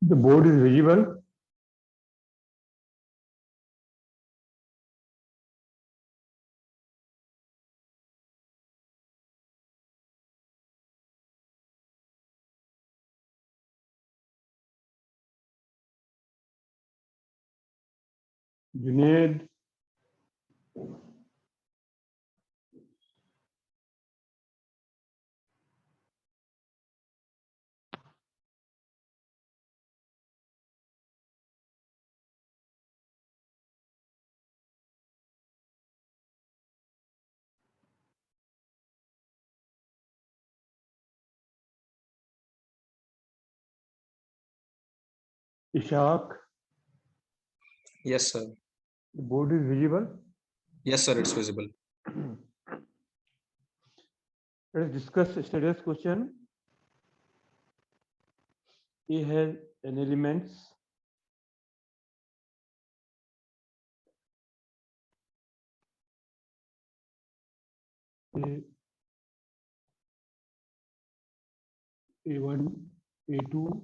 The board is visible. Junaid. Ishaq. Yes, sir. The board is visible. Yes, sir. It's visible. Let us discuss status question. A has an elements A1, A2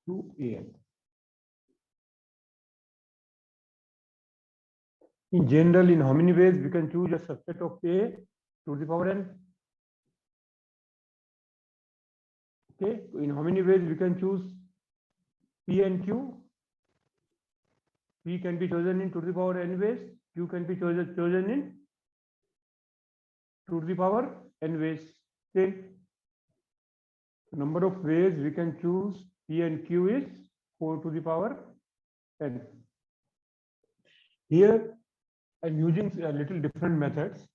to AN. In general, in how many ways we can choose a subset of A to the power n? Okay, in how many ways we can choose P and Q? P can be chosen in to the power n ways, Q can be chosen in to the power n ways. Then number of ways we can choose P and Q is 4 to the power n. Here I'm using a little different methods.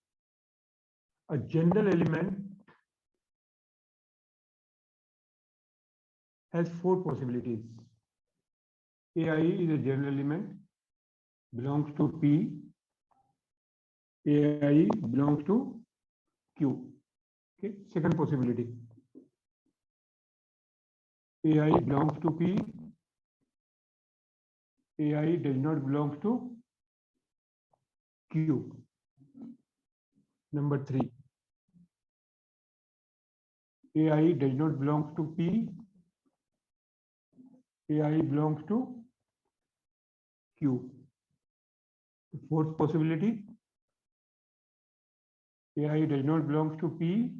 A general element has 4 possibilities. AI is a general element, belongs to P. AI belongs to Q. Okay, second possibility. AI belongs to P. AI does not belong to Q. Number 3. AI does not belong to P. AI belongs to Q. The fourth possibility. AI does not belong to P.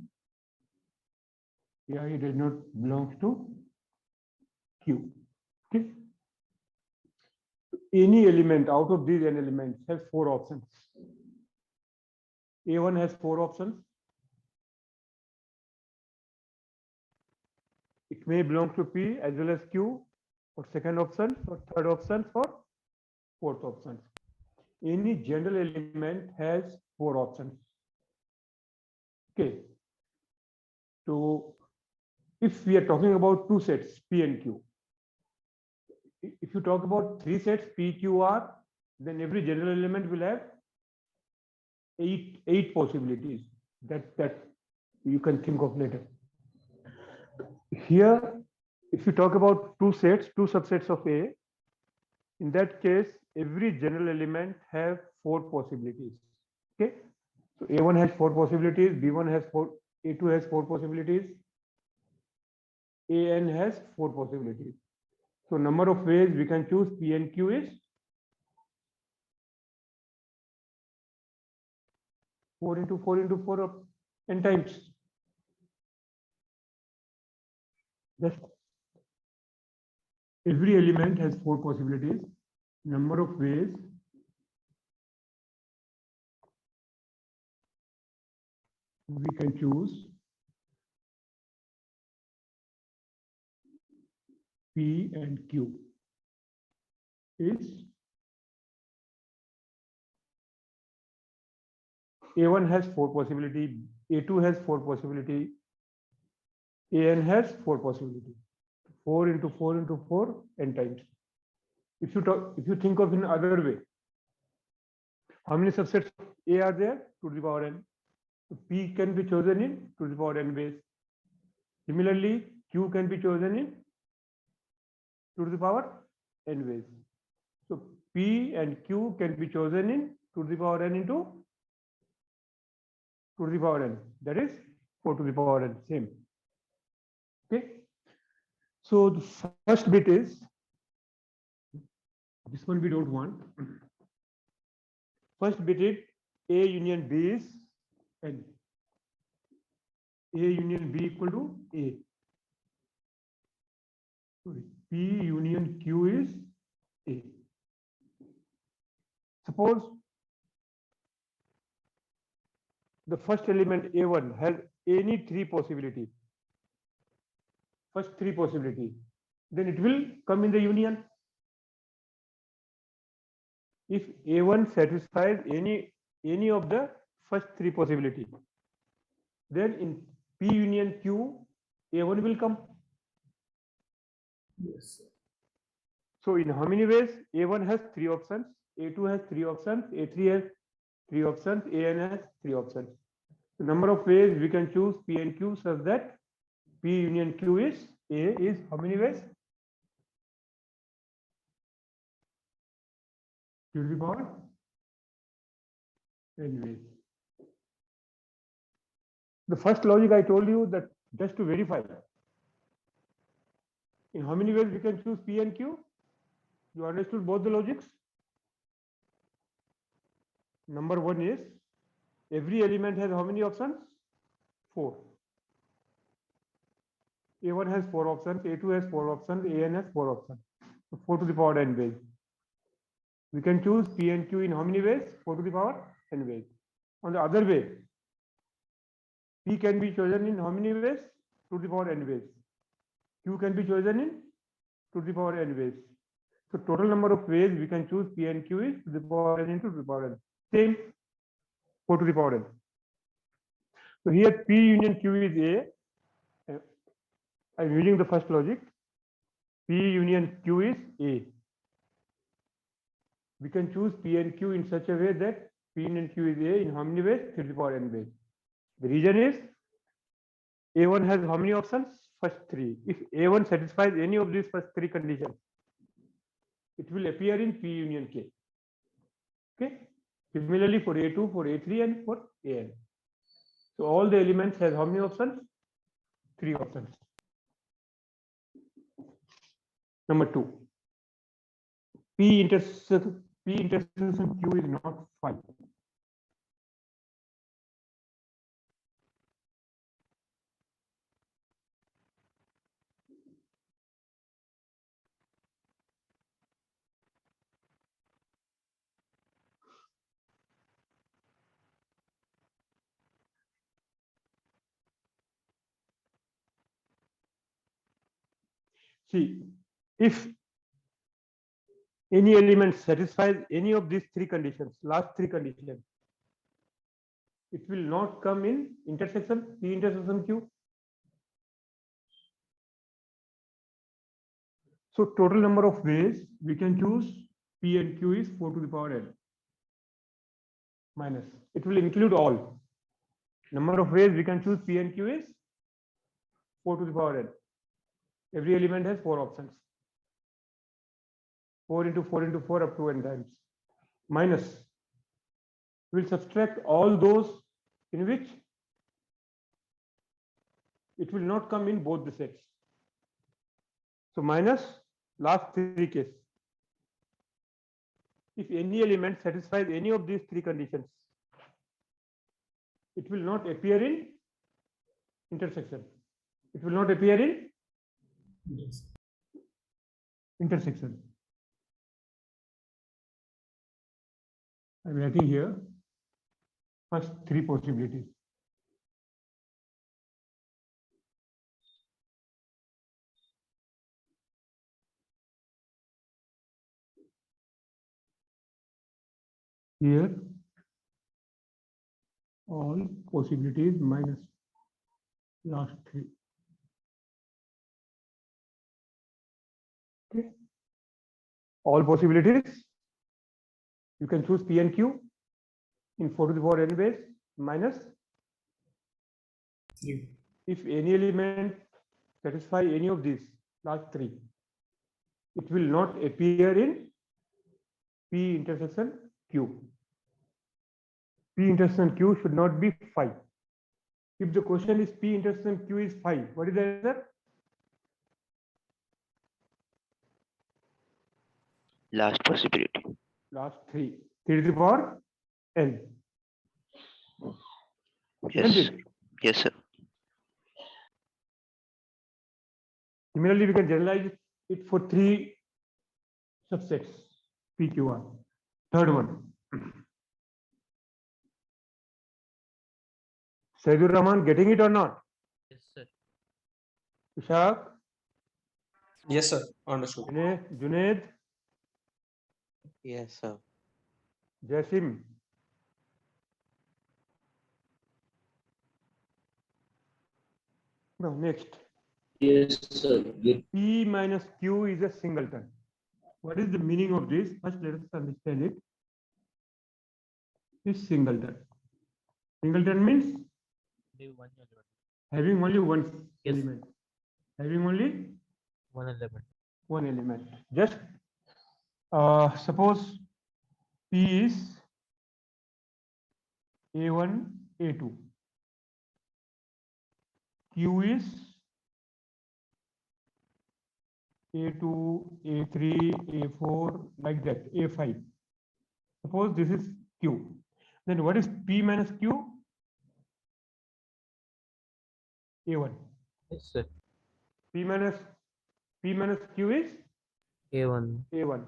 AI does not belong to Q. Okay. Any element out of these n elements has 4 options. A1 has 4 options. It may belong to P as well as Q for second option, for third option, for fourth option. Any general element has 4 options. Okay. So if we are talking about 2 sets, P and Q, if you talk about 3 sets, P, Q, R, then every general element will have 8 possibilities that you can think of later. Here, if you talk about 2 sets, 2 subsets of A, in that case, every general element have 4 possibilities. Okay, so A1 has 4 possibilities, B1 has 4, A2 has 4 possibilities, AN has 4 possibilities. So number of ways we can choose P and Q is 4 into 4 into 4 of n times. Just every element has 4 possibilities. Number of ways we can choose P and Q is A1 has 4 possibility, A2 has 4 possibility, AN has 4 possibility. 4 into 4 into 4 n times. If you think of in other way, how many subsets of A are there? To the power n. So P can be chosen in to the power n ways. Similarly, Q can be chosen in to the power n ways. So P and Q can be chosen in to the power n into to the power n. That is 4 to the power n. Same. Okay. So the first bit is, this one we don't want. First bit is A union B is N. A union B equal to A. Sorry, P union Q is A. Suppose the first element A1 has any three possibility. First three possibility. Then it will come in the union. If A1 satisfies any of the first three possibility, then in P union Q, A1 will come. Yes, sir. So in how many ways? A1 has three options, A2 has three options, A3 has three options, AN has three options. The number of ways we can choose P and Q such that P union Q is A is how many ways? Q to the power n ways. The first logic I told you that just to verify. In how many ways we can choose P and Q? You understood both the logics? Number one is every element has how many options? 4. A1 has 4 options, A2 has 4 options, AN has 4 options. So 4 to the power n ways. We can choose P and Q in how many ways? 4 to the power n ways. On the other way, P can be chosen in how many ways? 2 to the power n ways. Q can be chosen in 2 to the power n ways. So total number of ways we can choose P and Q is to the power n into to the power n. Same 4 to the power n. So here P union Q is A. I'm using the first logic. P union Q is A. We can choose P and Q in such a way that P union Q is A in how many ways? 3 to the power n ways. The reason is A1 has how many options? First 3. If A1 satisfies any of these first 3 conditions, it will appear in P union K. Okay. Similarly for A2, for A3, and for AN. So all the elements has how many options? 3 options. Number 2. P intersection Q is not phi. See, if any element satisfies any of these 3 conditions, last 3 conditions, it will not come in intersection P intersection Q. So total number of ways we can choose P and Q is 4 to the power n minus. It will include all. Number of ways we can choose P and Q is 4 to the power n. Every element has 4 options. 4 into 4 into 4 up to n times. Minus. We will subtract all those in which it will not come in both the sets. So minus last 3 cases. If any element satisfies any of these 3 conditions, it will not appear in intersection. It will not appear in intersection. I'm writing here first 3 possibilities. Here all possibilities minus last 3. Okay. All possibilities, you can choose P and Q in 4 to the power n ways minus 3. If any element satisfy any of these last 3, it will not appear in P intersection Q. P intersection Q should not be phi. If the question is P intersection Q is phi, what is the answer? Last possibility. Last 3. 3 to the power n. Yes. Isn't it? Yes, sir. Similarly, we can generalize it for 3 subsets PQR. Third one. Saidur Rahman, getting it or not? Yes, sir. Ishaq, Yes, sir. Understood. Junaid, Yes, sir. Jasim. Now next. Yes, sir. P minus Q is a singleton. What is the meaning of this? First, let us understand it. Is singleton. Singleton means having only one Yes. element. Having only One element. one element. Just suppose P is A1, A2. Q is A2, A3, A4, like that, A5. Suppose this is Q. Then what is P minus Q? A1. Yes, sir. P minus Q is A1. A1.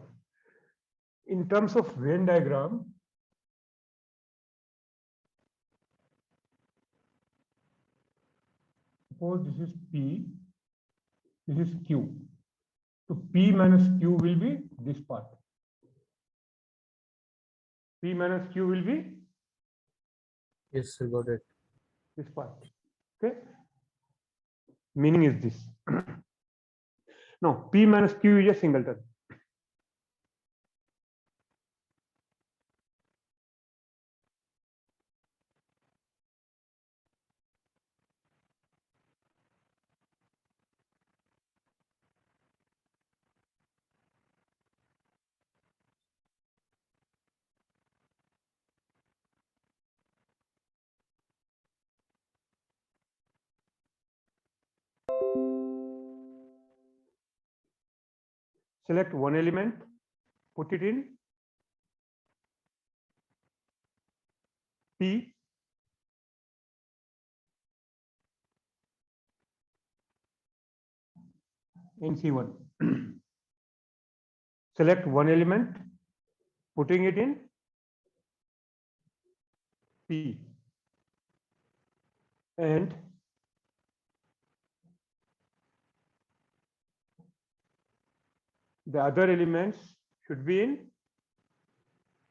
In terms of Venn diagram, suppose this is P, this is Q. So P minus Q will be this part. P minus Q will be Yes, sir. Got it. this part. Okay. Meaning is this. No, P minus Q is a singleton. Select one element, put it in P, in C1. Select one element, putting it in P, and the other elements should be in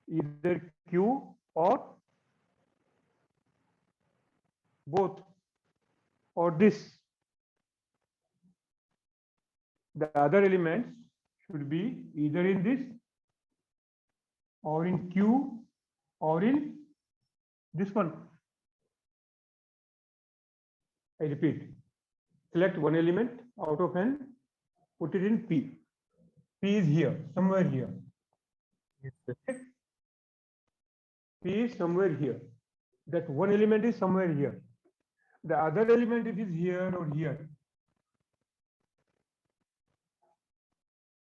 either Q or both, or this. The other elements should be either in this or in Q or in this one. I repeat, select one element out of n, put it in P. P is here, somewhere here. Yes, sir. P is somewhere here. That one element is somewhere here. The other element, it is here or here.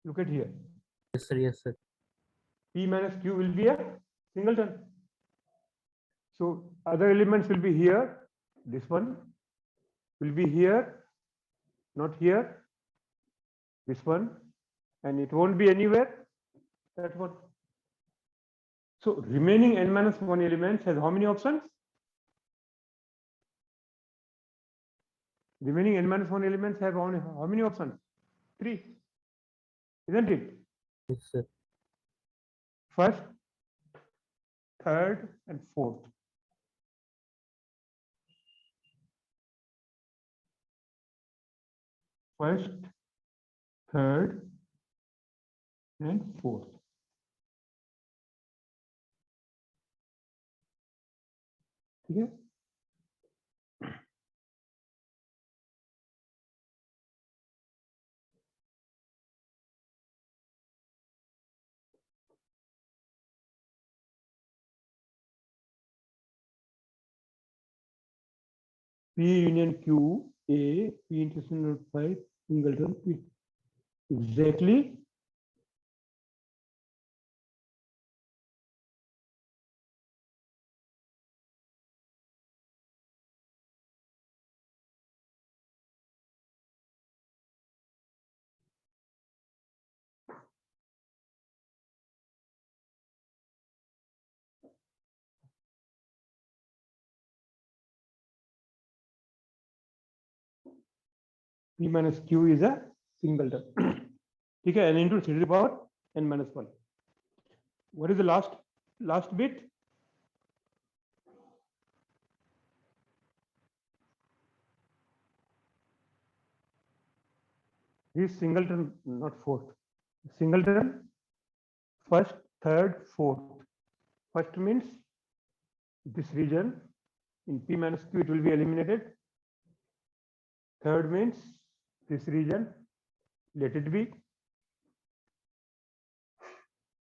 Look at here. Yes, sir. Yes, sir. P minus Q will be a singleton. So other elements will be here. This one will be here, not here. This one, and it won't be anywhere. That one. So remaining n minus 1 elements has how many options? Remaining n minus 1 elements have how many options? 3. Isn't it? Yes, sir. First, third, and fourth. First, third, and fourth. ठीक है? P union Q, A, P intersection of 5, singleton, P. Exactly P minus Q is a singleton. ठीक है, n into 3 to the power n minus 1. What is the last bit? This singleton, not fourth. Singleton, first, third, fourth. First means this region in P minus Q it will be eliminated. Third means this region, let it be.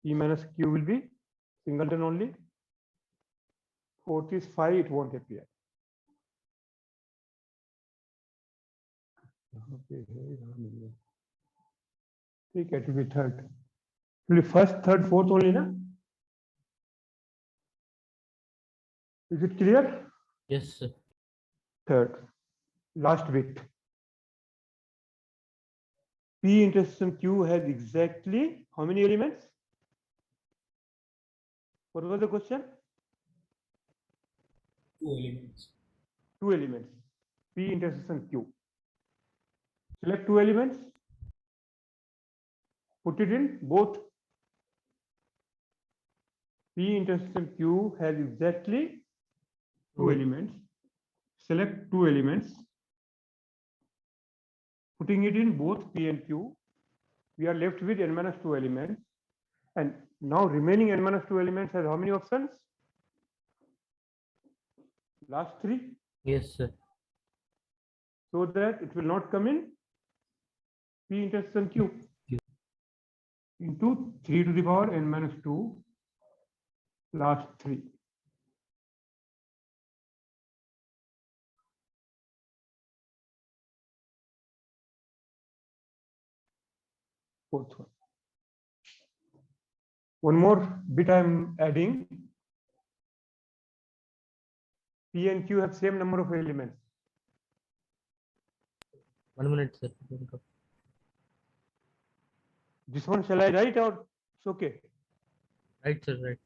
P minus Q will be singleton only. Fourth is 5, it won't appear. ठीक है, it will be third. It will be first, third, fourth only, na? Is it clear? Yes, sir. Third, last bit. P intersection Q has exactly how many elements? What was the question? 2 elements. 2 elements. P intersection Q. Select 2 elements. Put it in both. P intersection Q has exactly 2 elements. Select 2 elements. Putting it in both P and Q, we are left with n minus 2 elements. And now remaining n minus 2 elements has how many options? Last 3. Yes, sir. So that it will not come in P intersection Q into 3 to the power n minus 2 last 3. Fourth one. One more bit I am adding. P and Q have same number of elements. 1 minute, sir. This one shall I write or it's okay? Right, sir. Right.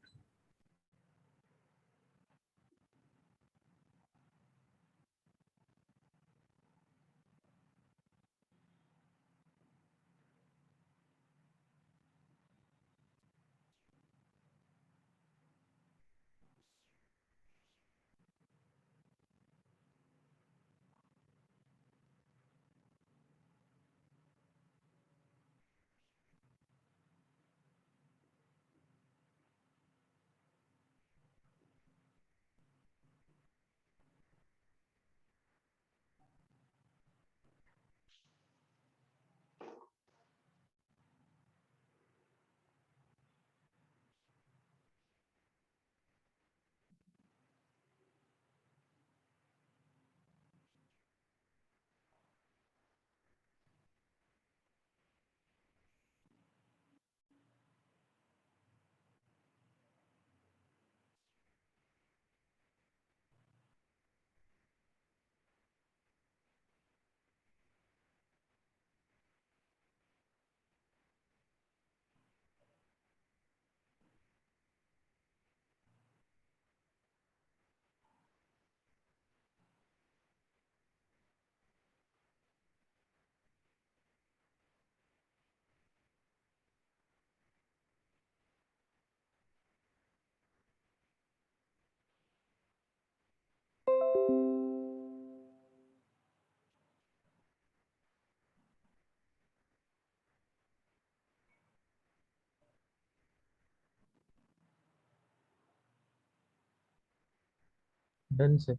Done, sir.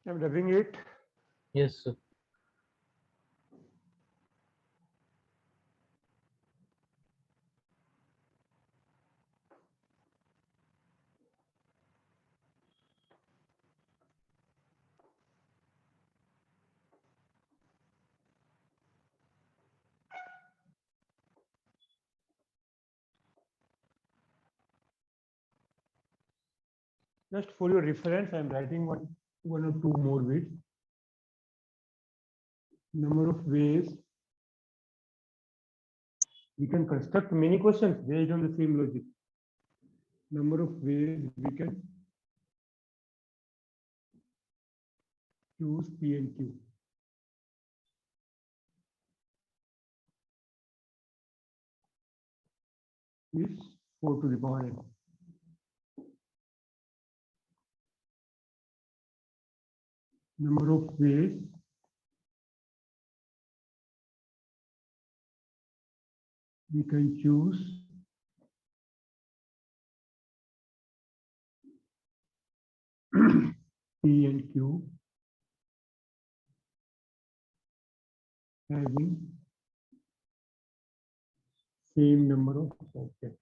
I'm dubbing it. Yes, sir. Just for your reference, I'm writing one or two more bits. Number of ways we can construct many questions based on the same logic. Number of ways we can choose P and Q. Is 4 to the power n. Number of ways we can choose P and Q having same number of objects.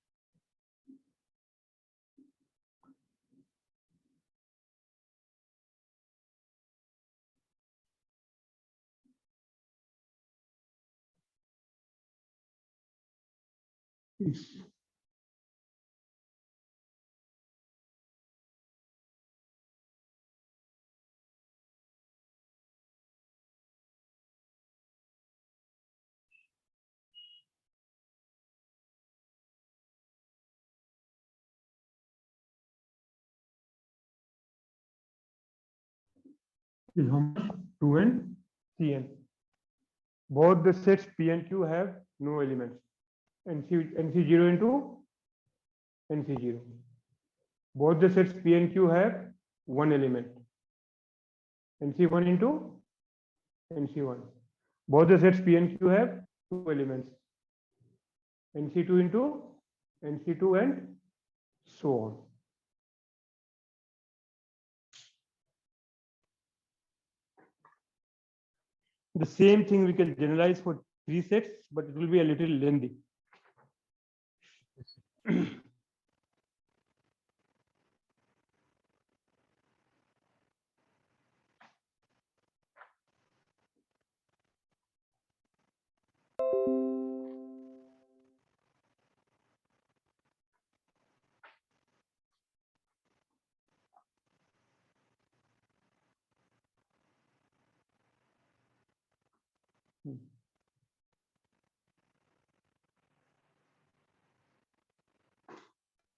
Is how much? 2n Cn. Both the sets P and Q have no elements. NC0 into NC0. Both the sets P and Q have one element. NC1 into NC1. Both the sets P and Q have two elements. NC2 into NC2 and so on. The same thing we can generalize for three sets, but it will be a little lengthy.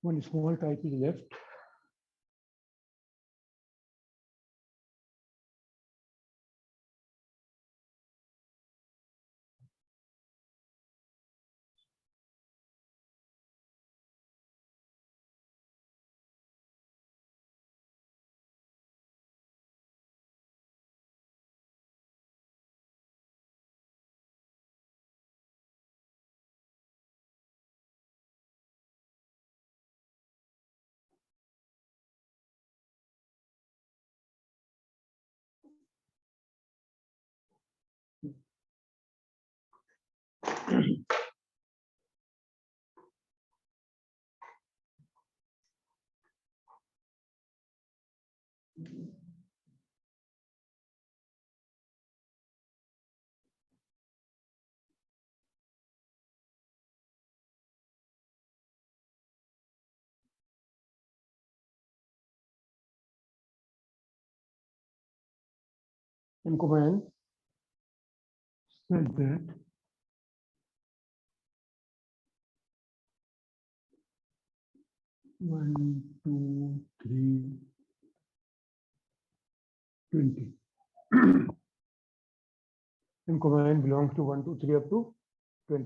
One small type is left. And command says that one, two, three, 20. And command belongs to 1, 2, 3 up to 20.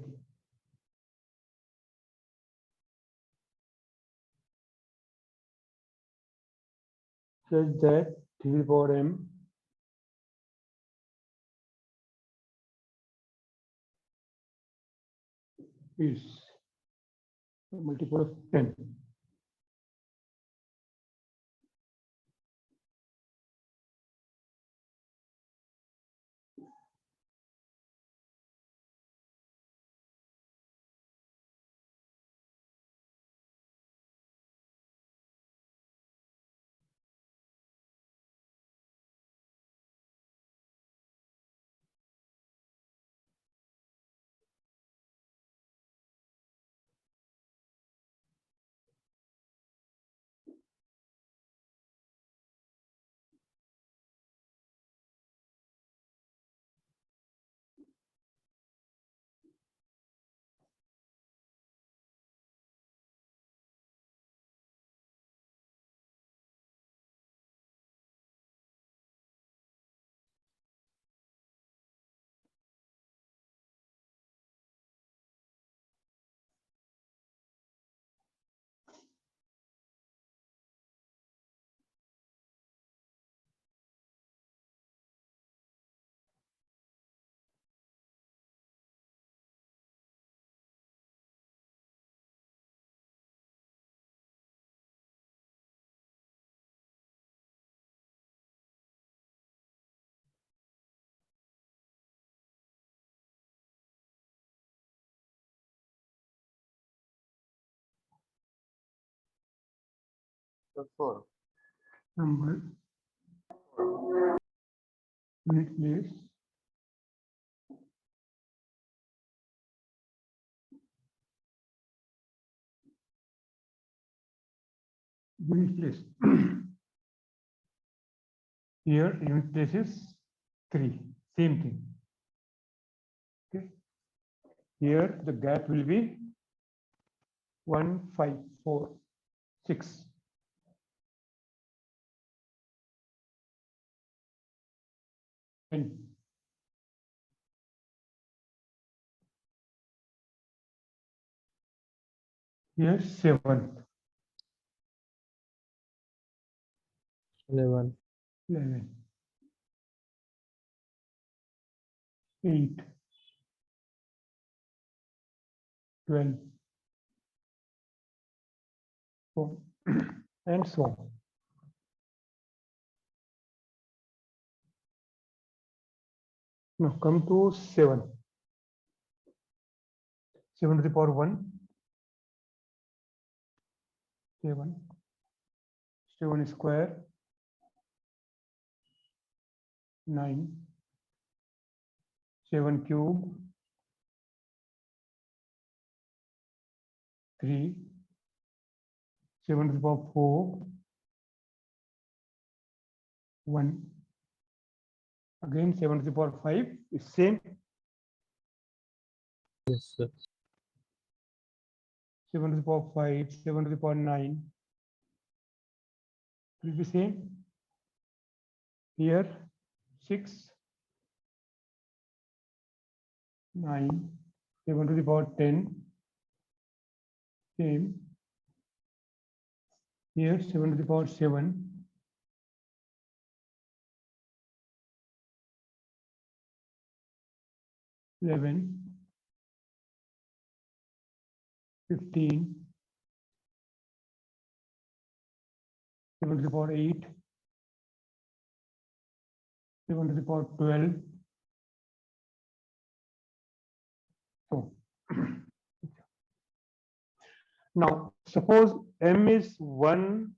Says that 3 to the power m is a multiple of 10. 4. Number. Unit place. Unit place. Here unit place is 3. Same thing. Okay. Here the gap will be 1, 5, 4, 6. And here 7, 11. 11, 8, 12, 4, and so on. Now come to 7. 7 to the power 1. 7. 7 square. 9. 7 cube. 3. 7 to the power 4. 1. Again 7 to the power 5 is same. Yes, sir. 7 to the power 5, 7 to the power 9 will be same. Here 6, 9, 7 to the power 10, same. Here 7 to the power 7, 11, 15, 7 to the power 8, 7 to the power 12. So now suppose m is 1.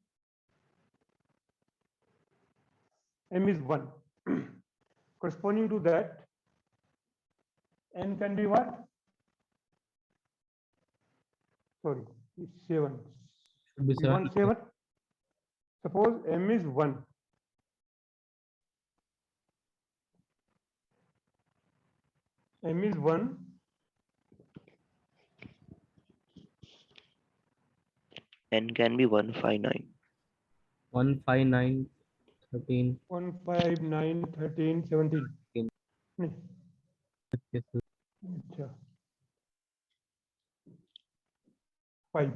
M is 1. Corresponding to that, n can be what? Sorry, it's 7. Should be We want 7. 7. Suppose m is 1. M is 1. N can be 159. 1, 5, 9, 13. 1, 5, 9, 13, 17. नहीं, Yes, sir. अच्छा 5.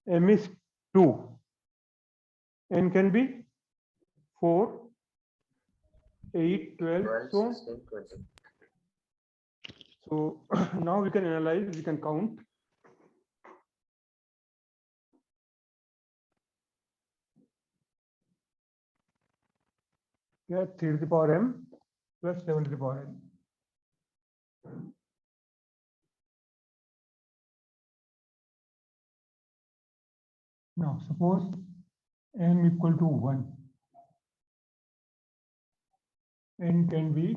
M is 2. N can be 4, 8, 12, so on. 16, 20. So now we can analyze, we can count. Yeah, 3 to the power m plus 7 to the power n. Now suppose n equal to 1. N can be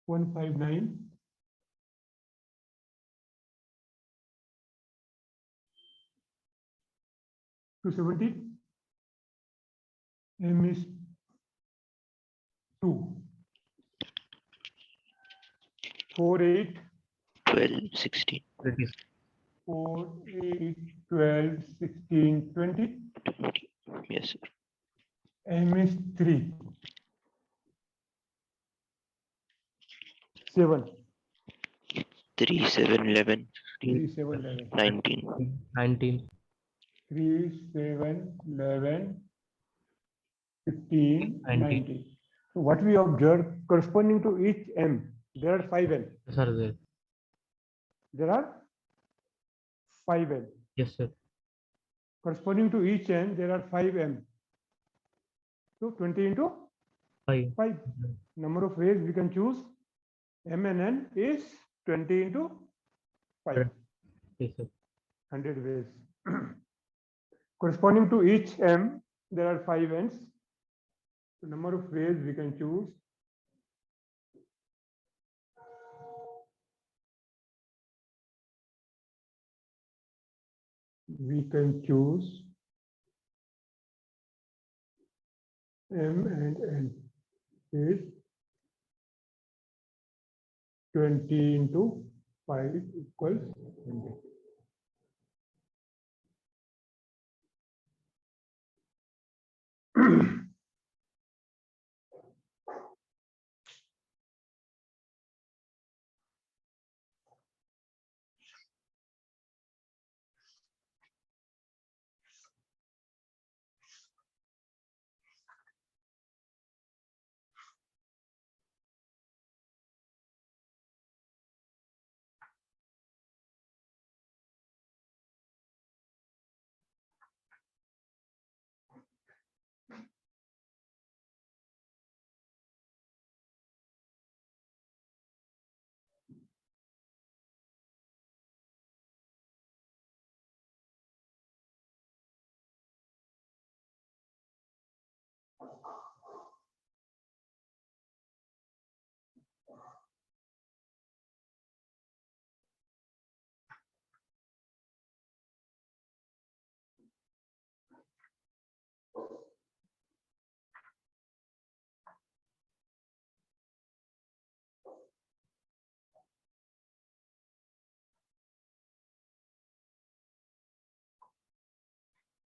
159, 270. M is 2. 4, 8, 12, 16, 4, 8, 12, 16, 20. 20. Yes, sir. M is 3. 7. 3, 7, 11, 3, 7, 11. 19. 19. 3, 7, 11, 15, 19. 19. So what we observe corresponding to each m, there are 5 n. Yes, sir. There. There are 5 n. Yes, sir. Corresponding to each n, there are 5 m. So 20 into 5. 5. Number of ways we can choose. M and n is 20 into 5. Yes, sir. 100 ways. Corresponding to each m, there are 5 ends. The number of ways we can choose. We can choose m and n is 20 into 5 equals 20.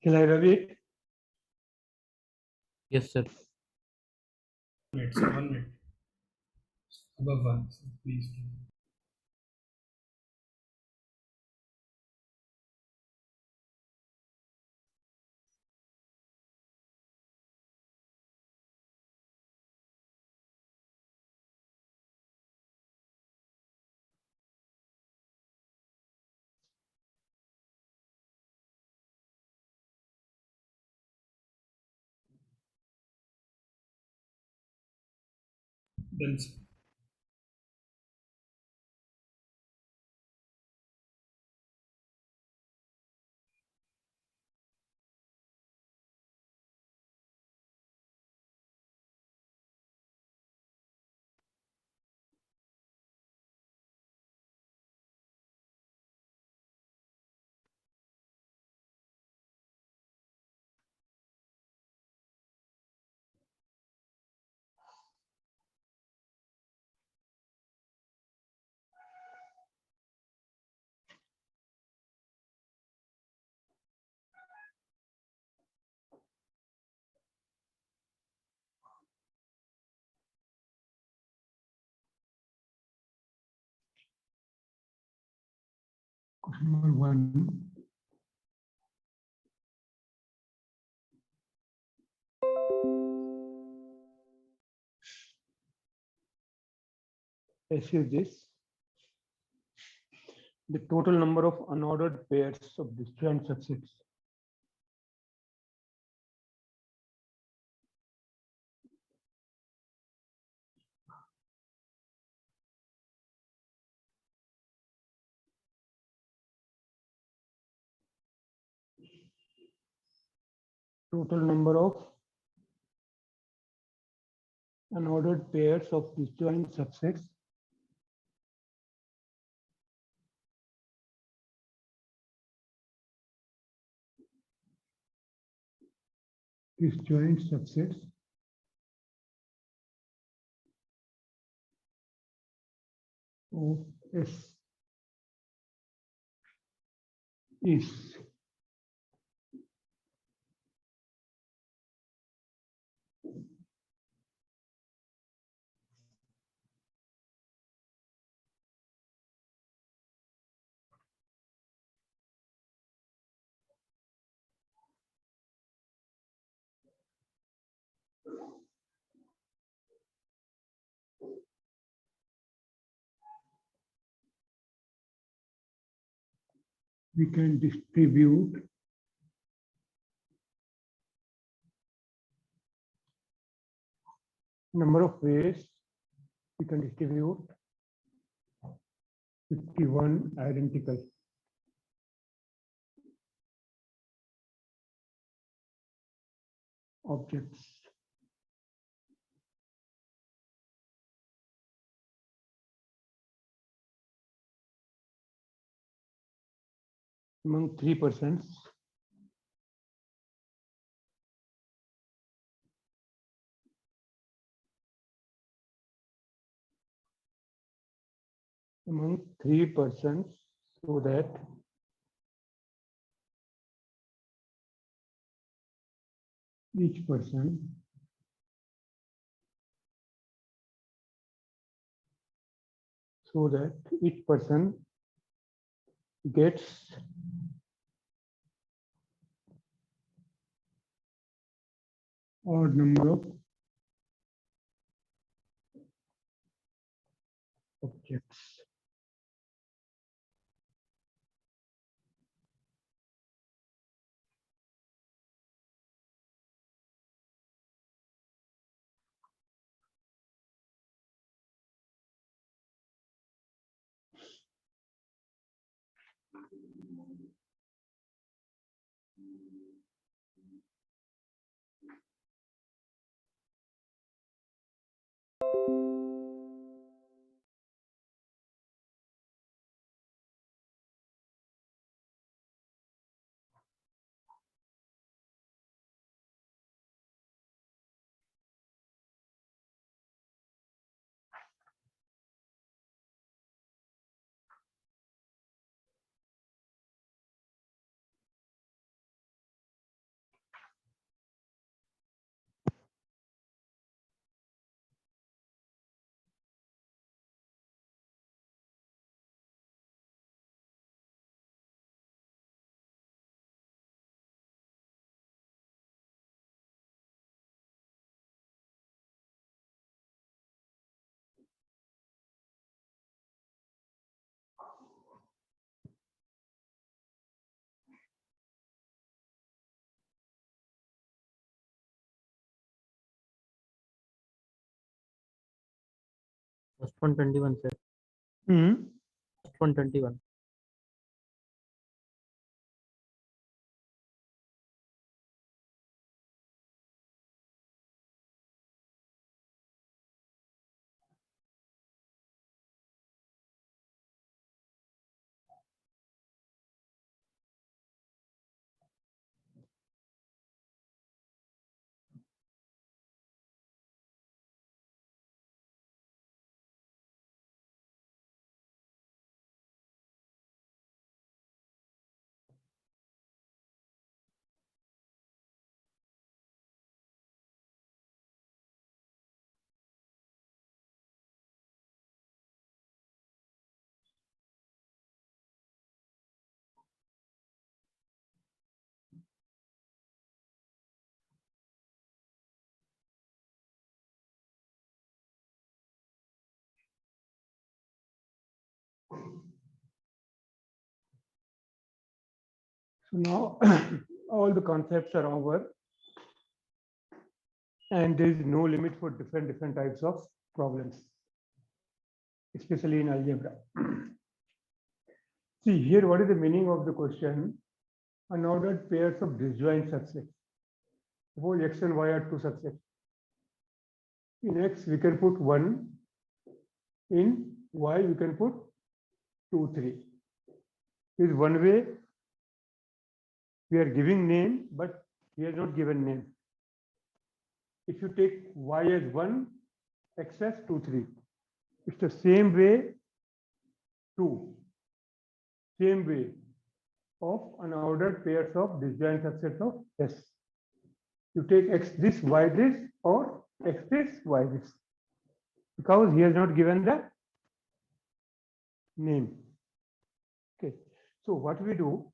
Shall I, Ravi? Yes, sir. Minutes, 1 minute. Above 1, so please. Done, sir. Question number 1. S is this. The total number of unordered pairs of disjoint subsets. Total number of unordered pairs of disjoint subsets disjoint subsets of S is we can distribute number of ways we can distribute 51 identical objects. Among 3 persons, so that each person gets odd number of objects. First one 21, sir. Hmm. First one 21. So now all the concepts are over, and there is no limit for different types of problems, especially in algebra. See here, what is the meaning of the question? Unordered pairs of disjoint subsets. Suppose x and y are two subsets. In x, we can put 1. In y, we can put 2, 3. This is one way we are giving name, but he has not given name. If you take y as 1, x as 2, 3. It's the same way, 2. Same way of unordered pairs of disjoint subsets of S. You take x this, y this, or x this, y this. Because he has not given the name. Okay. So what we do,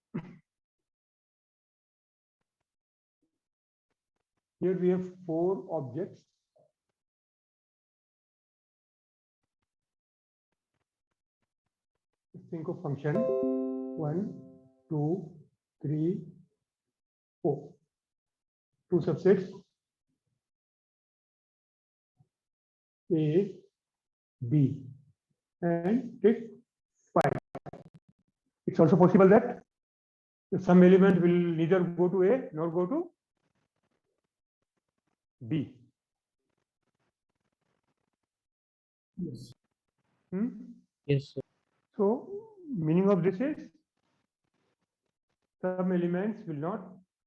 here we have 4 objects. Think of function 1, 2, 3, 4. 2 subsets A, B, and take 5. It's also possible that some element will neither go to A nor go to B. Yes. Hmm? Yes, sir. So meaning of this is some elements will not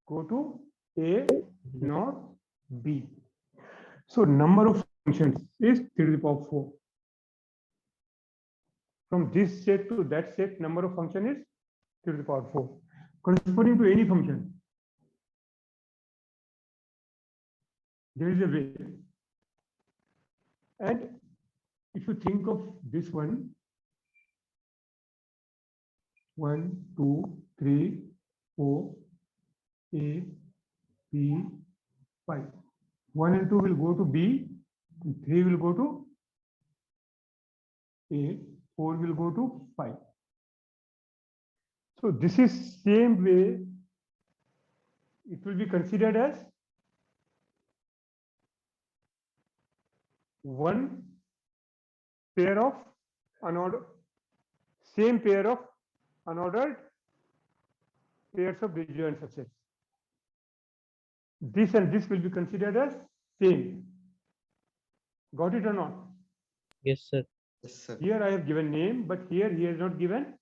go to A nor B. So number of functions is 3 to the power 4. From this set to that set, number of function is 3 to the power 4. Corresponding to any function, there is a way. And if you think of this one, 1, 2, 3, 4, A, B, 5. 1 and 2 will go to B, 3 will go to A, 4 will go to 5. So this is same way it will be considered as one pair of unordered, same pair of unordered pairs of disjoint subsets. This and this will be considered as same. Got it or not? Yes, sir. Yes, sir. Here I have given name, but here he has not given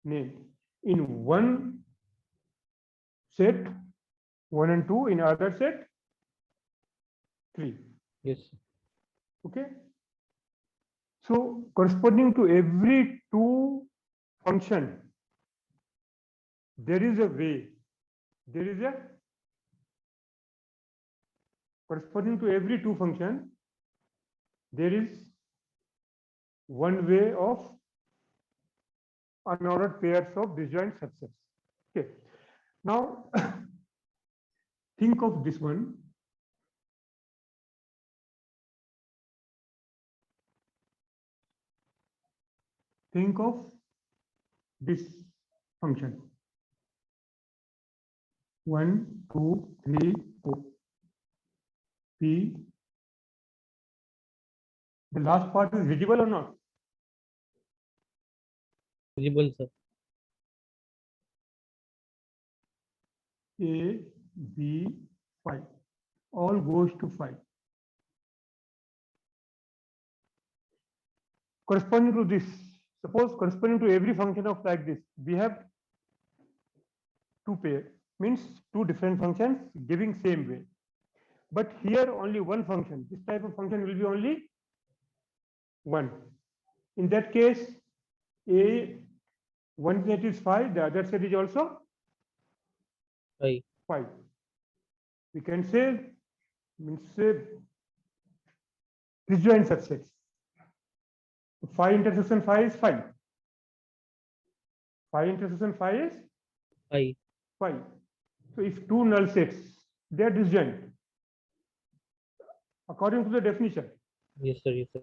name. In one set, 1 and 2, in other set, 3. Yes, sir. Okay. So corresponding to every two function, there is a way. There is a corresponding to every two function, there is one way of unordered pairs of disjoint subsets. Okay. Now think of this one. Think of this function. 1, 2, 3, 4. P. The last part is visible or not? Visible, sir. A, B, 5. All goes to 5. Corresponding to this, suppose corresponding to every function of like this, we have two pair, means two different functions giving same way. But here only one function. This type of function will be only one. In that case, A, one set is 5, the other set is also 5. 5. We can say, means say disjoint subsets. 5 intersection 5 is 5. 5 intersection 5 is 5. 5. So if two null sets, they are disjoint according to the definition. Yes, sir. Yes, sir.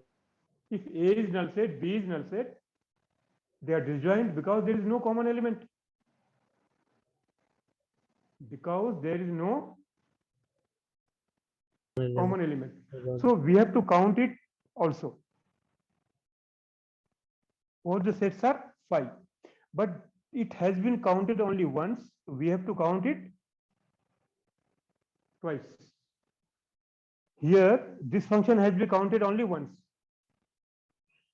If A is null set, B is null set, they are disjoint because there is no common element. Because there is no common element. So we have to count it also. All the sets are 5. But it has been counted only once. We have to count it twice. Here, this function has been counted only once.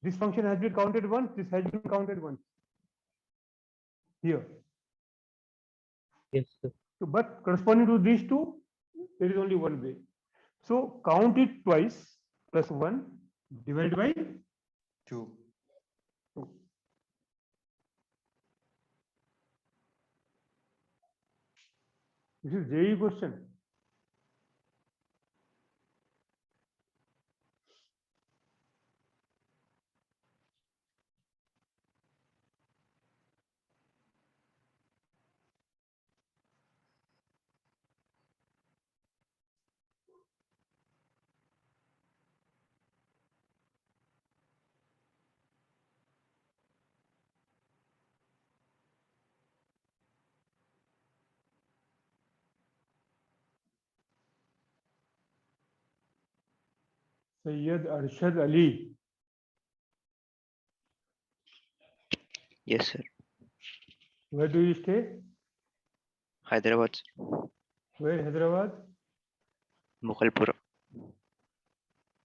This function has been counted once. This has been counted once. Here. Yes, sir. So, but corresponding to these two, there is only one way. So count it twice plus 1 divided by 2. 2. This is JEE question. Sayyid Arshad Ali. Yes, sir. Where do you stay? Hyderabad. Where, Hyderabad? Mughalpura.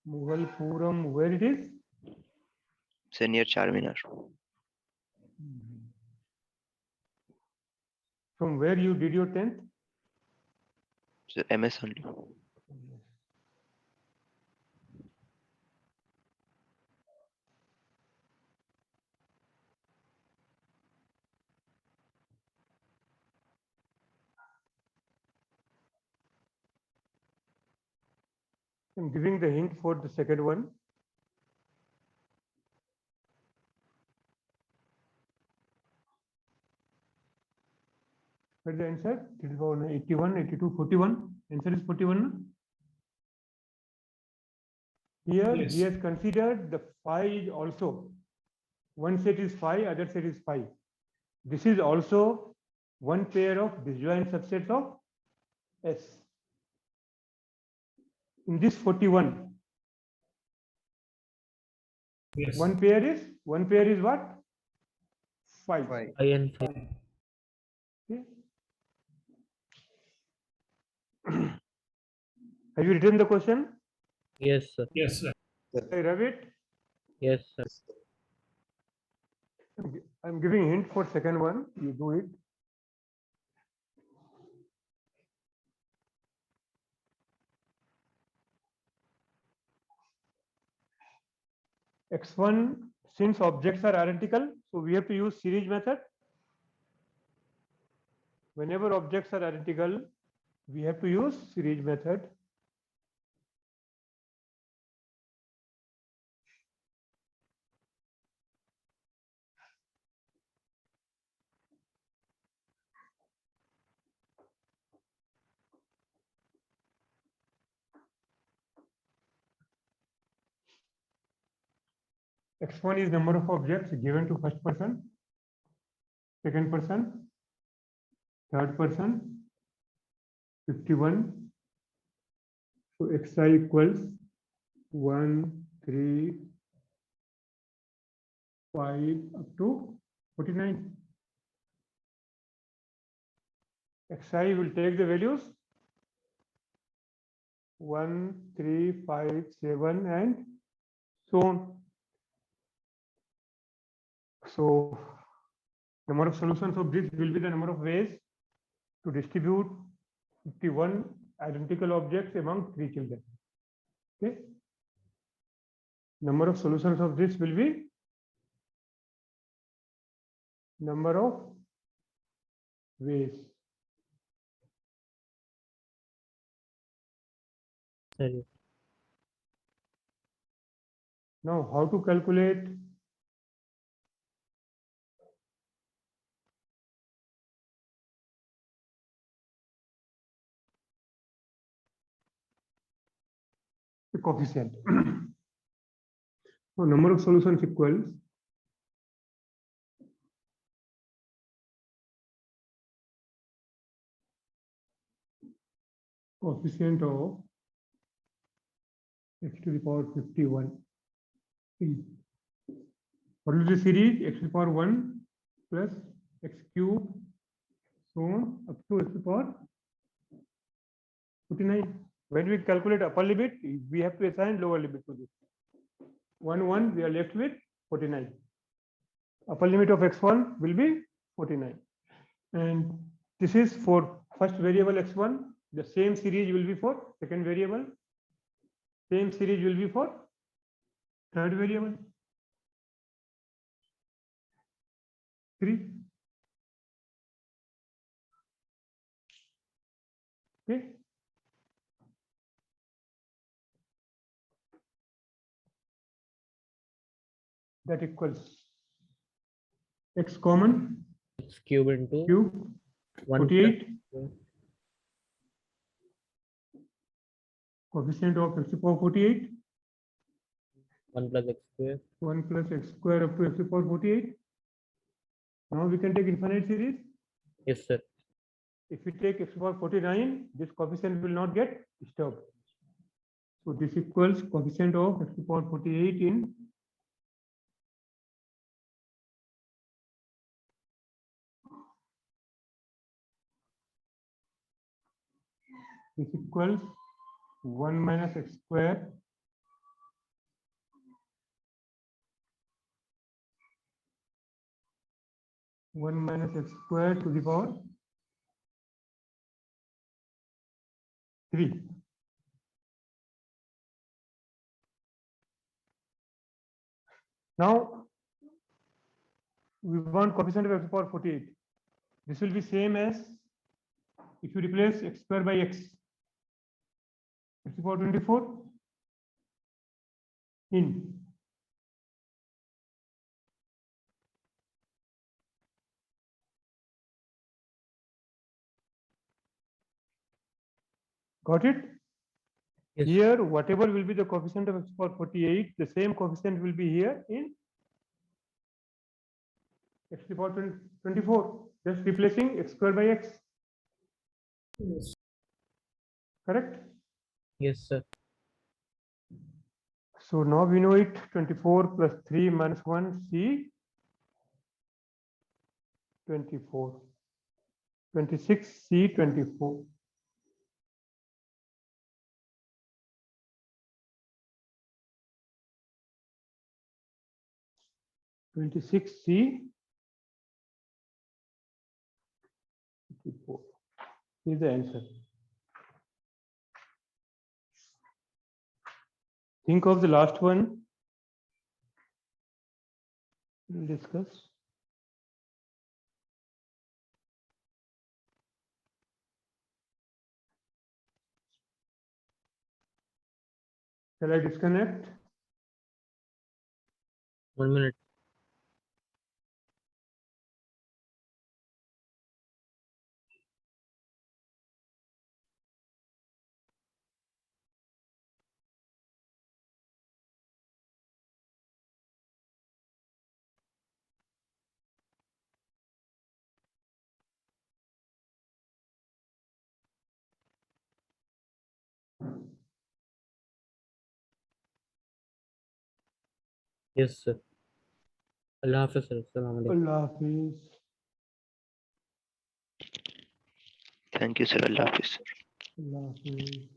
Mughalpuram, where it is? Sir, near Charminar. From where you did your 10th? Sir, MS only. I'm giving the hint for the second one. What's the answer? It is about 81, 82, 41. Answer is 41. Here Yes. he has considered the phi also. One set is phi, other set is phi. This is also one pair of disjoint subsets of S. In this 41, Yes. one pair is what? Phi. 5. I and 5. Fine. Okay. Have you written the question? Yes, sir. Yes, sir. I have it. Yes, sir. I'm giving hint for second one. You do it. X1, since objects are identical, so we have to use series method. Whenever objects are identical, we have to use series method. X1 is number of objects given to first person, second person, third person, 51. So xi equals 1, 3, 5 up to 49. Xi will take the values 1, 3, 5, 7 and so on. So number of solutions of this will be the number of ways to distribute 51 identical objects among 3 children. Okay. Number of solutions of this will be number of ways. Sir, yes. Now, how to calculate the coefficient? So, number of solutions equals coefficient of x to the power 51. What is the series? X to the power 1 plus x cube, so on up to x to the power 49. When we calculate upper limit, we have to assign lower limit to this. 1, 1, we are left with 49. Upper limit of x1 will be 49. And this is for first variable x1. The same series will be for second variable. Same series will be for third variable. 3. Okay. That equals x common X cube into cube 1 48 plus coefficient of x to the power 48 1 plus x square. 1 plus x square up to x to the power 48. Now we can take infinite series. Yes, sir. If we take x to the power 49, this coefficient will not get disturbed. So this equals coefficient of x to the power 48 in this equals 1 minus x square to the power 3. Now we want coefficient of x to the power 48. This will be same as if you replace x square by x to the power 24 in got it? Yes. Here, whatever will be the coefficient of x to the power 48, the same coefficient will be here in x to the power 24, just replacing x square by x, Yes. correct? Yes, sir. So now we know it, 24 plus 3 minus 1, C, 24. 26, C, 24. C, 24. Is the answer. Think of the last one. We'll discuss. Shall I disconnect? 1 minute. Yes, sir. Allah Hafiz, sir. Assalamu alaikum. Allah Hafiz. Thank you, sir. Allah Hafiz. Allah Hafiz.